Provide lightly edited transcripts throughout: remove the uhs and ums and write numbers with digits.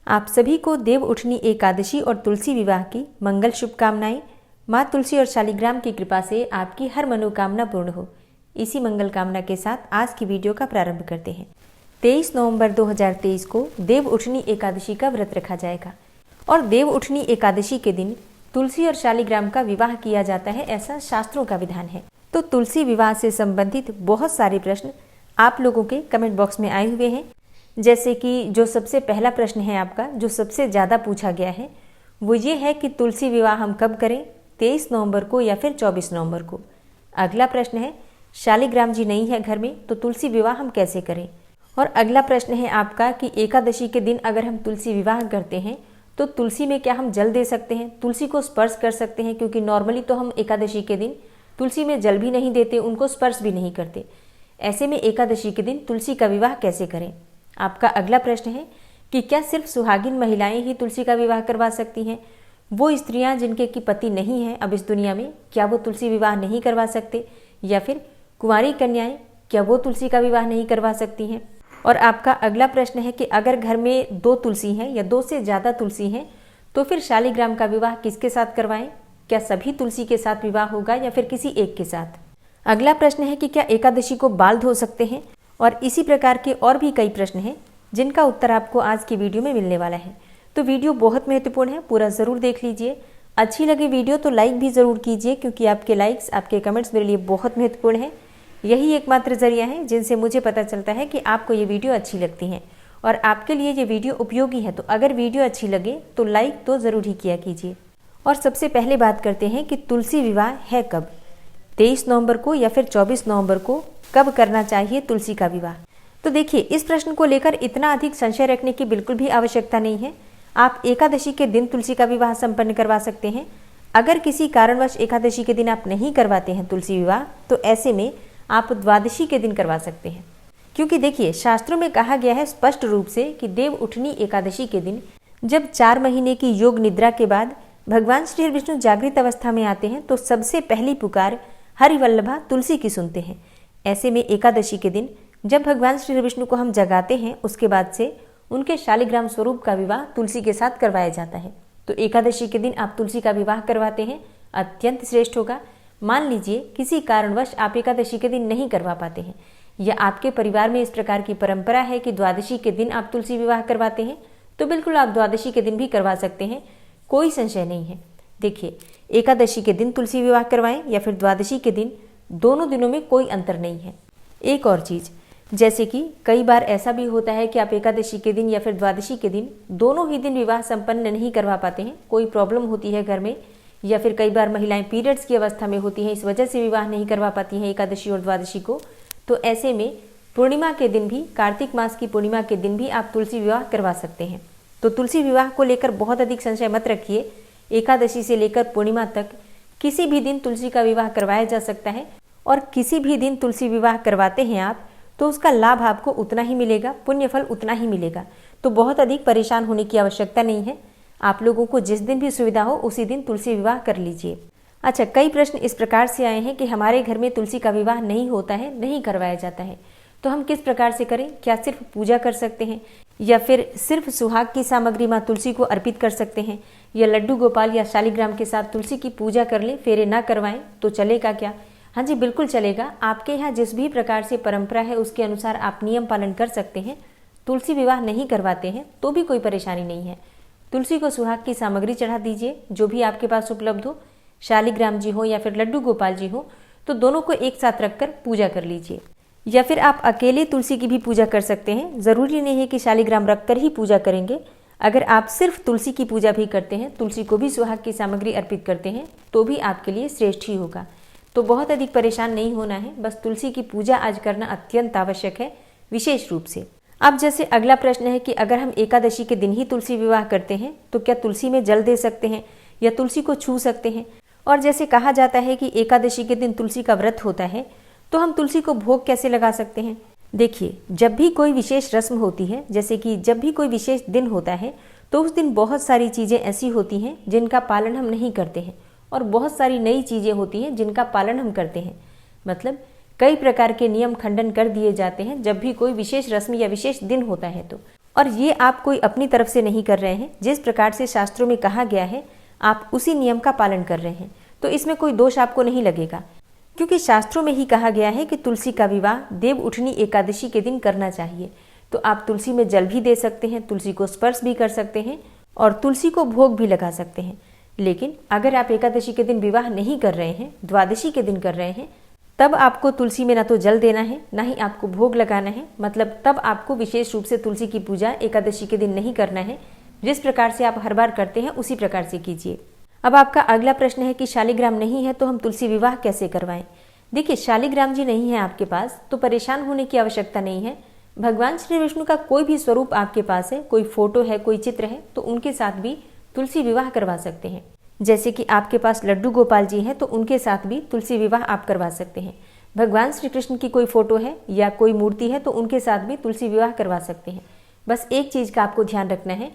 आप सभी को देव उठनी एकादशी और तुलसी विवाह की मंगल शुभकामनाएं। माँ तुलसी और शालिग्राम की कृपा से आपकी हर मनोकामना पूर्ण हो। इसी मंगल कामना के साथ आज की वीडियो का प्रारंभ करते हैं। 23 नवंबर 2023 को देव उठनी एकादशी का व्रत रखा जाएगा और देव उठनी एकादशी के दिन तुलसी और शालिग्राम का विवाह किया जाता है, ऐसा शास्त्रों का विधान है। तो तुलसी विवाह से संबंधित बहुत सारे प्रश्न आप लोगों के कमेंट बॉक्स में आए हुए हैं। जैसे कि जो सबसे पहला प्रश्न है आपका, जो सबसे ज़्यादा पूछा गया है, वो ये है कि तुलसी विवाह हम कब करें, 23 नवंबर को या फिर 24 नवंबर को। अगला प्रश्न है शालिग्राम जी नहीं है घर में तो तुलसी विवाह हम कैसे करें। और अगला प्रश्न है आपका कि एकादशी के दिन अगर हम तुलसी विवाह करते हैं तो तुलसी में क्या हम जल दे सकते हैं, तुलसी को स्पर्श कर सकते हैं, क्योंकि नॉर्मली तो हम एकादशी के दिन तुलसी में जल भी नहीं देते, उनको स्पर्श भी नहीं करते। ऐसे में एकादशी के दिन तुलसी का विवाह कैसे करें। आपका अगला प्रश्न है कि क्या सिर्फ सुहागिन महिलाएं ही तुलसी का विवाह करवा सकती हैं, वो स्त्रियां जिनके की पति नहीं है अब इस दुनिया में, क्या वो तुलसी विवाह नहीं करवा सकते, या फिर कुंवारी कन्याएं क्या वो तुलसी का विवाह नहीं करवा सकती हैं। और आपका अगला प्रश्न है कि अगर घर में 2 तुलसी हैं या 2 से ज़्यादा तुलसी हैं तो फिर शालिग्राम का विवाह किसके साथ करवाएं, क्या सभी तुलसी के साथ विवाह होगा या फिर किसी एक के साथ। अगला प्रश्न है कि क्या एकादशी को बाल धो सकते हैं। और इसी प्रकार के और भी कई प्रश्न हैं जिनका उत्तर आपको आज की वीडियो में मिलने वाला है। तो वीडियो बहुत महत्वपूर्ण है, पूरा ज़रूर देख लीजिए। अच्छी लगे वीडियो तो लाइक भी ज़रूर कीजिए, क्योंकि आपके लाइक्स, आपके कमेंट्स मेरे लिए बहुत महत्वपूर्ण है। यही एकमात्र जरिया है जिनसे मुझे पता चलता है कि आपको ये वीडियो अच्छी लगती है और आपके लिए ये वीडियो उपयोगी है। तो अगर वीडियो अच्छी लगे तो लाइक तो ज़रूर ही किया कीजिए। और सबसे पहले बात करते हैं कि तुलसी विवाह है कब, 23 नवंबर को या फिर 24 नवंबर को कब करना चाहिए तुलसी का विवाह। तो देखिए, इस प्रश्न को लेकर इतना अधिक संशय रखने की बिल्कुल भी आवश्यकता नहीं है। आप एकादशी के दिन तुलसी का विवाह संपन्न करवा सकते हैं। अगर किसी कारणवश एकादशी के दिन आप नहीं करवाते हैं तुलसी विवाह, तो ऐसे में आप द्वादशी के दिन करवा सकते हैं। क्योंकि देखिए, शास्त्रों में कहा गया है स्पष्ट रूप से कि देव उठनी एकादशी के दिन जब 4 महीने की योग निद्रा के बाद भगवान श्री विष्णु जागृत अवस्था में आते हैं तो सबसे पहली पुकार हरिवल्लभा तुलसी की सुनते हैं। ऐसे में एकादशी के दिन जब भगवान श्री विष्णु को हम जगाते हैं, उसके बाद से उनके शालिग्राम स्वरूप का विवाह तुलसी के साथ करवाया जाता है। तो एकादशी के दिन आप तुलसी का विवाह करवाते हैं, अत्यंत श्रेष्ठ होगा। मान लीजिए किसी कारणवश आप एकादशी के दिन नहीं करवा पाते हैं, या आपके परिवार में इस प्रकार की परंपरा है कि द्वादशी के दिन आप तुलसी विवाह करवाते हैं, तो बिल्कुल आप द्वादशी के दिन भी करवा सकते हैं, कोई संशय नहीं है। देखिए, एकादशी के दिन तुलसी विवाह करवाएं या फिर द्वादशी के दिन, दोनों दिनों में कोई अंतर नहीं है। एक और चीज़, जैसे कि कई बार ऐसा भी होता है कि आप एकादशी के दिन या फिर द्वादशी के दिन दोनों ही दिन विवाह संपन्न नहीं करवा पाते हैं, कोई प्रॉब्लम होती है घर में, या फिर कई बार महिलाएं पीरियड्स की अवस्था में होती हैं, इस वजह से विवाह नहीं करवा पाती हैं एकादशी और द्वादशी को। तो ऐसे में पूर्णिमा के दिन भी, कार्तिक मास की पूर्णिमा के दिन भी आप तुलसी विवाह करवा सकते हैं। तो तुलसी विवाह को लेकर बहुत अधिक संशय मत रखिए। एकादशी से लेकर पूर्णिमा तक किसी भी दिन तुलसी का विवाह करवाया जा सकता है, और किसी भी दिन तुलसी विवाह करवाते हैं आप तो उसका लाभ आपको उतना ही मिलेगा, पुण्य फल उतना ही मिलेगा। तो बहुत अधिक परेशान होने की आवश्यकता नहीं है। आप लोगों को जिस दिन भी सुविधा हो उसी दिन तुलसी विवाह कर लीजिए। अच्छा, कई प्रश्न इस प्रकार से आए हैं कि हमारे घर में तुलसी का विवाह नहीं होता है, नहीं करवाया जाता है, तो हम किस प्रकार से करें, क्या सिर्फ पूजा कर सकते हैं या फिर सिर्फ सुहाग की सामग्री माँ तुलसी को अर्पित कर सकते हैं, या लड्डू गोपाल या शालिग्राम के साथ तुलसी की पूजा कर लें, फेरे ना करवाएं तो चलेगा क्या। हाँ जी, बिल्कुल चलेगा। आपके यहाँ जिस भी प्रकार से परंपरा है उसके अनुसार आप नियम पालन कर सकते हैं। तुलसी विवाह नहीं करवाते हैं तो भी कोई परेशानी नहीं है। तुलसी को सुहाग की सामग्री चढ़ा दीजिए, जो भी आपके पास उपलब्ध हो, शालिग्राम जी हो या फिर लड्डू गोपाल जी हो, तो दोनों को एक साथ रखकर पूजा कर लीजिए। या फिर आप अकेले तुलसी की भी पूजा कर सकते हैं, ज़रूरी नहीं है कि शालिग्राम रखकर ही पूजा करेंगे। अगर आप सिर्फ तुलसी की पूजा भी करते हैं, तुलसी को भी सुहाग की सामग्री अर्पित करते हैं, तो भी आपके लिए श्रेष्ठ ही होगा। तो बहुत अधिक परेशान नहीं होना है, बस तुलसी की पूजा आज करना अत्यंत आवश्यक है, विशेष रूप से। अब जैसे अगला प्रश्न है कि अगर हम एकादशी के दिन ही तुलसी विवाह करते हैं तो क्या तुलसी में जल दे सकते हैं या तुलसी को छू सकते हैं। और जैसे कहा जाता है कि एकादशी के दिन तुलसी का व्रत होता है, तो हम तुलसी को भोग कैसे लगा सकते हैं। देखिए, जब भी कोई विशेष रस्म होती है, जैसे कि जब भी कोई विशेष दिन होता है, तो उस दिन बहुत सारी चीज़ें ऐसी होती हैं जिनका पालन हम नहीं करते हैं, और बहुत सारी नई चीज़ें होती हैं जिनका पालन हम करते हैं। मतलब कई प्रकार के नियम खंडन कर दिए जाते हैं जब भी कोई विशेष रस्म या विशेष दिन होता है तो। और ये आप कोई अपनी तरफ से नहीं कर रहे हैं, जिस प्रकार से शास्त्रों में कहा गया है आप उसी नियम का पालन कर रहे हैं, तो इसमें कोई दोष आपको नहीं लगेगा, क्योंकि शास्त्रों में ही कहा गया है कि तुलसी का विवाह देव उठनी एकादशी के दिन करना चाहिए। तो आप तुलसी में जल भी दे सकते हैं, तुलसी को स्पर्श भी कर सकते हैं और तुलसी को भोग भी लगा सकते हैं। लेकिन अगर आप एकादशी के दिन विवाह नहीं कर रहे हैं, द्वादशी के दिन कर रहे हैं, तब आपको तुलसी में ना तो जल देना है, ना ही आपको भोग लगाना है। मतलब तब आपको विशेष रूप से तुलसी की पूजा एकादशी के दिन नहीं करना है। जिस प्रकार से आप हर बार करते हैं उसी प्रकार से कीजिए। अब आपका अगला प्रश्न है कि शालिग्राम नहीं है तो हम तुलसी विवाह कैसे करवाएं। देखिए, शालिग्राम जी नहीं है आपके पास तो परेशान होने की आवश्यकता नहीं है। भगवान श्री विष्णु का कोई भी स्वरूप आपके पास है, कोई फोटो है, कोई चित्र है, तो उनके साथ भी तुलसी विवाह करवा सकते हैं। जैसे कि आपके पास लड्डू गोपाल जी हैं तो उनके साथ भी तुलसी विवाह आप करवा सकते हैं। भगवान श्री कृष्ण की कोई फोटो है या कोई मूर्ति है तो उनके साथ भी तुलसी विवाह करवा सकते हैं। बस एक चीज का आपको ध्यान रखना है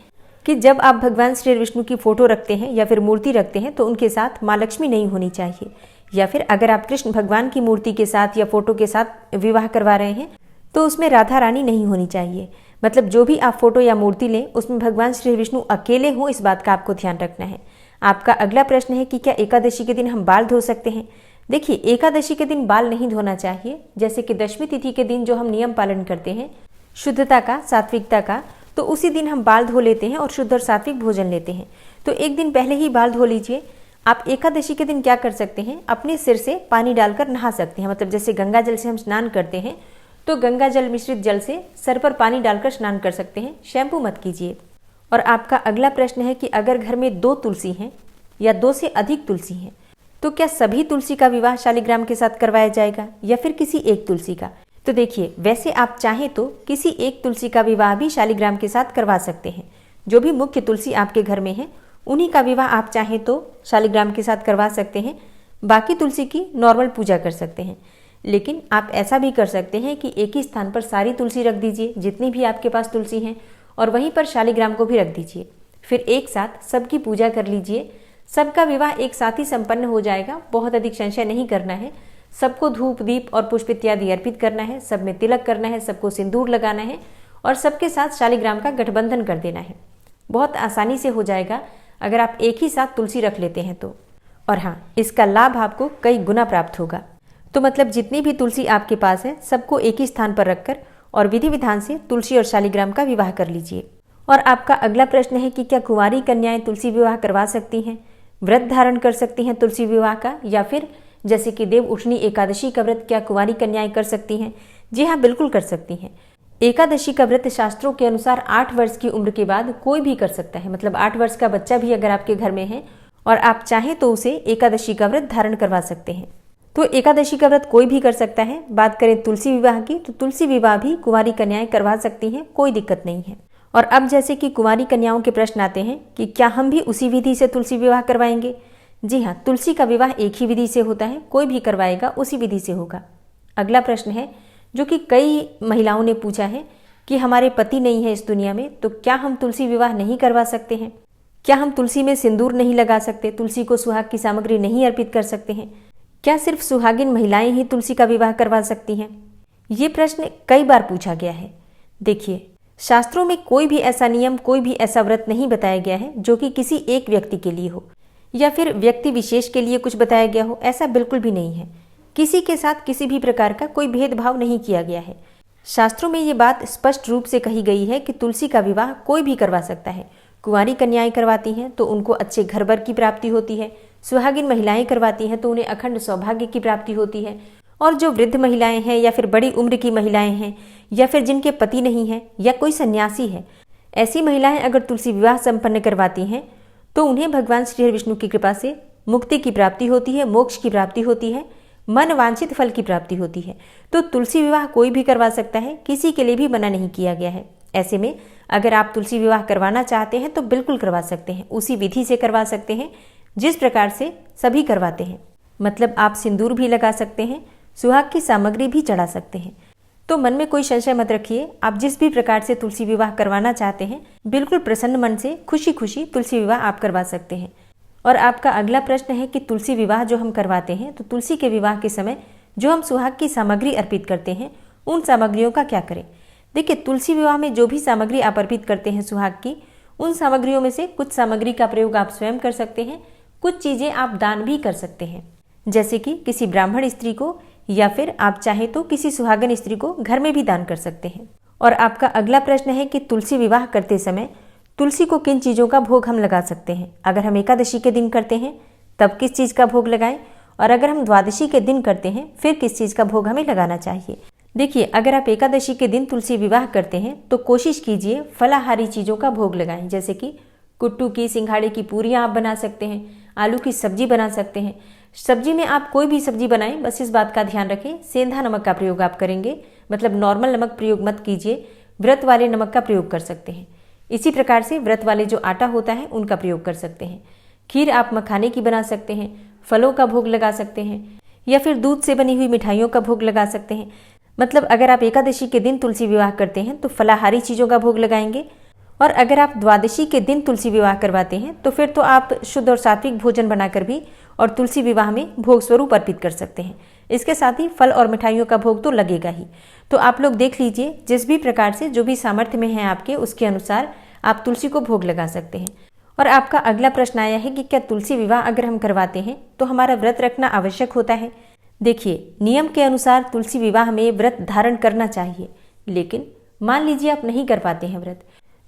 कि जब आप भगवान श्री विष्णु की फोटो रखते हैं या फिर मूर्ति रखते हैं तो उनके साथ माँ लक्ष्मी नहीं होनी चाहिए, या फिर अगर आप कृष्ण भगवान की मूर्ति के साथ या फोटो के साथ विवाह करवा रहे हैं तो उसमें राधा रानी नहीं होनी चाहिए। मतलब जो भी आप फोटो या मूर्ति लें उसमें भगवान श्री विष्णु अकेले हों, इस बात का आपको ध्यान रखना है। आपका अगला प्रश्न है कि क्या एकादशी के दिन हम बाल धो सकते हैं। देखिए, एकादशी के दिन बाल नहीं धोना चाहिए। जैसे कि दशमी तिथि के दिन जो हम नियम पालन करते हैं शुद्धता का, सात्विकता का, तो उसी दिन हम बाल धो लेते हैं और शुद्ध और सात्विक भोजन लेते हैं। तो एक दिन पहले ही बाल धो लीजिए। आप एकादशी के दिन क्या कर सकते हैं, अपने सिर से पानी डालकर नहा सकते हैं। मतलब जैसे गंगा जल से हम स्नान करते हैं तो गंगा जल मिश्रित जल से सर पर पानी डालकर स्नान कर सकते हैं, शैम्पू मत कीजिए। और आपका अगला प्रश्न है कि अगर घर में 2 तुलसी हैं या 2 से अधिक तुलसी हैं तो क्या सभी तुलसी का विवाह शालिग्राम के साथ करवाया जाएगा या फिर किसी एक तुलसी का। तो देखिए, वैसे आप चाहें तो किसी एक तुलसी का विवाह भी शालिग्राम के साथ करवा सकते हैं। जो भी मुख्य तुलसी आपके घर में है उन्हीं का विवाह आप चाहें तो शालिग्राम के साथ करवा सकते हैं। बाकी तुलसी की नॉर्मल पूजा कर सकते हैं। लेकिन आप ऐसा भी कर सकते हैं कि एक ही स्थान पर सारी तुलसी रख दीजिए, जितनी भी आपके पास तुलसी हैं, और वहीं पर शालिग्राम को भी रख दीजिए। फिर एक साथ सबकी पूजा कर लीजिए। सबका विवाह एक साथ ही संपन्न हो जाएगा। बहुत अधिक संशय नहीं करना है। सबको धूप दीप और पुष्प इत्यादि अर्पित करना है, सब में तिलक करना है, सबको सिंदूर लगाना है और सबके साथ शालिग्राम का गठबंधन कर देना है। बहुत आसानी से हो जाएगा अगर आप एक ही साथ तुलसी रख लेते हैं तो। और हाँ, इसका लाभ आपको कई गुना प्राप्त होगा। तो मतलब जितनी भी तुलसी आपके पास है सबको एक ही स्थान पर रखकर और विधि विधान से तुलसी और शालिग्राम का विवाह कर लीजिए। और आपका अगला प्रश्न है कि क्या कुंवारी कन्याएं तुलसी विवाह करवा सकती हैं, व्रत धारण कर सकती हैं तुलसी विवाह का, या फिर जैसे कि देव उठनी एकादशी का व्रत क्या कुंवारी कन्याएं कर सकती हैं। जी हाँ, बिल्कुल कर सकती हैं। एकादशी का व्रत शास्त्रों के अनुसार 8 वर्ष की उम्र के बाद कोई भी कर सकता है। मतलब 8 वर्ष का बच्चा भी अगर आपके घर में है और आप चाहें तो उसे एकादशी का व्रत धारण करवा सकते हैं। तो एकादशी का व्रत कोई भी कर सकता है। बात करें तुलसी विवाह की तो तुलसी विवाह भी कुंवारी कन्याएं करवा सकती हैं, कोई दिक्कत नहीं है। और अब जैसे कि कुंवारी कन्याओं के प्रश्न आते हैं कि क्या हम भी उसी विधि से तुलसी विवाह करवाएंगे। जी हाँ, तुलसी का विवाह एक ही विधि से होता है, कोई भी करवाएगा उसी विधि से होगा। अगला प्रश्न है जो कि कई महिलाओं ने पूछा है कि हमारे पति नहीं है इस दुनिया में, तो क्या हम तुलसी विवाह नहीं करवा सकते हैं। क्या हम तुलसी में सिंदूर नहीं लगा सकते, तुलसी को सुहाग की सामग्री नहीं अर्पित कर सकते हैं। क्या सिर्फ सुहागिन महिलाएं ही तुलसी का विवाह करवा सकती हैं। ये प्रश्न कई बार पूछा गया है। देखिए, शास्त्रों में कोई भी ऐसा नियम, कोई भी ऐसा व्रत नहीं बताया गया है जो कि किसी एक व्यक्ति के लिए हो या फिर व्यक्ति विशेष के लिए कुछ बताया गया हो। ऐसा बिल्कुल भी नहीं है। किसी के साथ किसी भी प्रकार का कोई भेदभाव नहीं किया गया है। शास्त्रों में ये बात स्पष्ट रूप से कही गई है कि तुलसी का विवाह कोई भी करवा सकता है। कुंवारी कन्याएं करवाती हैं तो उनको अच्छे घर बर की प्राप्ति होती है। सुहागिन महिलाएं करवाती हैं तो उन्हें अखंड सौभाग्य की प्राप्ति होती है। और जो वृद्ध महिलाएं हैं या फिर बड़ी उम्र की महिलाएं हैं या फिर जिनके पति नहीं है या कोई सन्यासी है, ऐसी महिलाएं अगर तुलसी विवाह संपन्न करवाती हैं तो उन्हें भगवान श्री विष्णु की कृपा से मुक्ति की प्राप्ति होती है, मोक्ष की प्राप्ति होती है, मन वांछित फल की प्राप्ति होती है। तो तुलसी विवाह कोई भी करवा सकता है, किसी के लिए भी मना नहीं किया गया है। ऐसे में अगर आप तुलसी विवाह करवाना चाहते हैं तो बिल्कुल करवा सकते हैं, उसी विधि से करवा सकते हैं जिस प्रकार से सभी करवाते हैं। मतलब आप सिंदूर भी लगा सकते हैं, सुहाग की सामग्री भी चढ़ा सकते हैं। तो मन में कोई संशय मत रखिए, आप जिस भी प्रकार से तुलसी विवाह करवाना चाहते हैं बिल्कुल प्रसन्न मन से खुशी खुशी तुलसी विवाह आप करवा सकते हैं। और आपका अगला प्रश्न है कि तुलसी विवाह जो हम करवाते हैं तो तुलसी के विवाह के समय जो हम सुहाग की सामग्री अर्पित करते हैं उन सामग्रियों का क्या करें। देखिए, तुलसी विवाह में जो भी सामग्री आप अर्पित करते हैं सुहाग की, उन सामग्रियों में से कुछ सामग्री का प्रयोग आप स्वयं कर सकते हैं, कुछ चीजें आप दान भी कर सकते हैं, जैसे कि किसी ब्राह्मण स्त्री को या फिर आप चाहे तो किसी सुहागन स्त्री को घर में भी दान कर सकते हैं। और आपका अगला प्रश्न है कि तुलसी विवाह करते समय तुलसी को किन चीजों का भोग हम लगा सकते हैं। अगर हम एकादशी के दिन करते हैं तब किस चीज का भोग लगाएं, और अगर हम द्वादशी के दिन करते हैं फिर किस चीज का भोग हमें लगाना चाहिए। देखिए, अगर आप एकादशी के दिन तुलसी विवाह करते हैं तो कोशिश कीजिए फलाहारी चीजों का भोग लगाएं, जैसे कि कुट्टू की, सिंघाड़े की पूरियां आप बना सकते हैं, आलू की सब्जी बना सकते हैं। सब्जी में आप कोई भी सब्जी बनाएं, बस इस बात का ध्यान रखें सेंधा नमक का प्रयोग आप करेंगे, मतलब नॉर्मल नमक प्रयोग मत कीजिए, व्रत वाले नमक का प्रयोग कर सकते हैं। इसी प्रकार से व्रत वाले जो आटा होता है उनका प्रयोग कर सकते हैं। खीर आप मखाने की बना सकते हैं, फलों का भोग लगा सकते हैं, या फिर दूध से बनी हुई मिठाइयों का भोग लगा सकते हैं। मतलब अगर आप एकादशी के दिन तुलसी विवाह करते हैं तो फलाहारी चीजों का भोग लगाएंगे, और अगर आप द्वादशी के दिन तुलसी विवाह करवाते हैं तो फिर तो आप शुद्ध और सात्विक भोजन बनाकर भी और तुलसी विवाह में भोग स्वरूप अर्पित कर सकते हैं। इसके साथ ही फल और मिठाइयों का भोग तो लगेगा ही। तो आप लोग देख लीजिए, जिस भी प्रकार से जो भी सामर्थ्य में है आपके, उसके अनुसार आप तुलसी को भोग लगा सकते हैं। और आपका अगला प्रश्न आया है कि क्या तुलसी विवाह अगर हम करवाते हैं तो हमारा व्रत रखना आवश्यक होता है। देखिए, नियम के अनुसार तुलसी विवाह में व्रत धारण करना चाहिए, लेकिन मान लीजिए आप नहीं कर पाते हैं व्रत,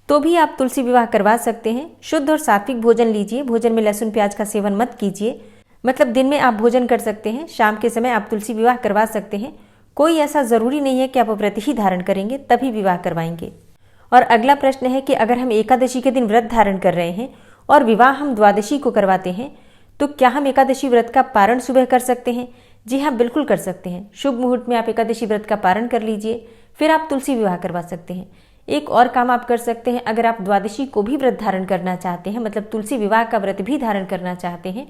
तो भी आप तुलसी विवाह करवा सकते हैं। शुद्ध और सात्विक भोजन लीजिए, भोजन में लहसुन प्याज का सेवन मत कीजिए। मतलब दिन में आप भोजन कर सकते हैं, शाम के समय आप तुलसी विवाह करवा सकते हैं। कोई ऐसा जरूरी नहीं है कि आप व्रत ही धारण करेंगे तभी विवाह करवाएंगे। और अगला प्रश्न है कि अगर हम एकादशी के दिन व्रत धारण कर रहे हैं और विवाह हम द्वादशी को करवाते हैं तो क्या हम एकादशी व्रत का पारण सुबह कर सकते हैं। जी हाँ, बिल्कुल कर सकते हैं। शुभ मुहूर्त में आप एकादशी व्रत का पारण कर लीजिए, फिर आप तुलसी विवाह करवा सकते हैं। एक और काम आप कर सकते हैं, अगर आप द्वादशी को भी व्रत धारण करना चाहते हैं, मतलब तुलसी विवाह का व्रत भी धारण करना चाहते हैं,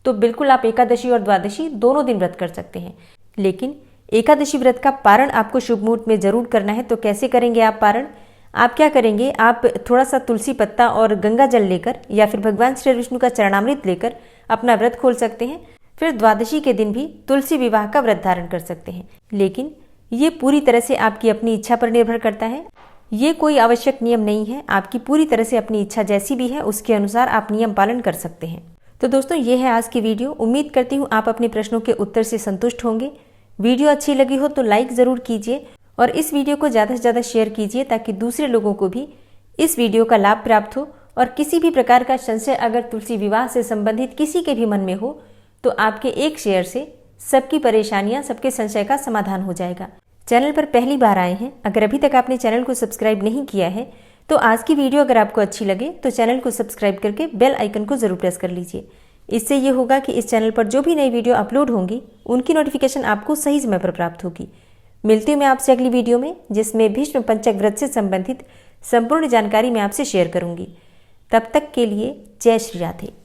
तो बिल्कुल आप एकादशी और द्वादशी दोनों दिन व्रत कर सकते हैं। लेकिन एकादशी व्रत का पारण आपको शुभ मुहूर्त में जरूर करना है। तो कैसे करेंगे आप पारण? आप क्या करेंगे, आप थोड़ा सा तुलसी पत्ता और गंगा जल लेकर या फिर भगवान श्री विष्णु का चरणामृत लेकर अपना व्रत खोल सकते हैं। फिर द्वादशी के दिन भी तुलसी विवाह का व्रत धारण कर सकते हैं। लेकिन ये पूरी तरह से आपकी अपनी इच्छा पर निर्भर करता है, ये कोई आवश्यक नियम नहीं है। आपकी पूरी तरह से अपनी इच्छा जैसी भी है उसके अनुसार आप नियम पालन कर सकते हैं। तो दोस्तों, ये है आज की वीडियो। उम्मीद करती हूँ आप अपने प्रश्नों के उत्तर से संतुष्ट होंगे। वीडियो अच्छी लगी हो तो लाइक जरूर कीजिए और इस वीडियो को ज़्यादा से ज़्यादा शेयर कीजिए ताकि दूसरे लोगों को भी इस वीडियो का लाभ प्राप्त हो। और किसी भी प्रकार का संशय अगर तुलसी विवाह से संबंधित किसी के भी मन में हो तो आपके एक शेयर से सबकी परेशानियां, सबके संशय का समाधान हो जाएगा। चैनल पर पहली बार आए हैं, अगर अभी तक आपने चैनल को सब्सक्राइब नहीं किया है तो आज की वीडियो अगर आपको अच्छी लगे तो चैनल को सब्सक्राइब करके बेल आइकन को जरूर प्रेस कर लीजिए। इससे ये होगा कि इस चैनल पर जो भी नई वीडियो अपलोड होंगी उनकी नोटिफिकेशन आपको सही समय पर प्राप्त होगी। मिलती हूँ मैं आपसे अगली वीडियो में, जिसमें भीष्म पंचक व्रत से संबंधित संपूर्ण जानकारी मैं आपसे शेयर करूंगी। तब तक के लिए जय श्री राधे।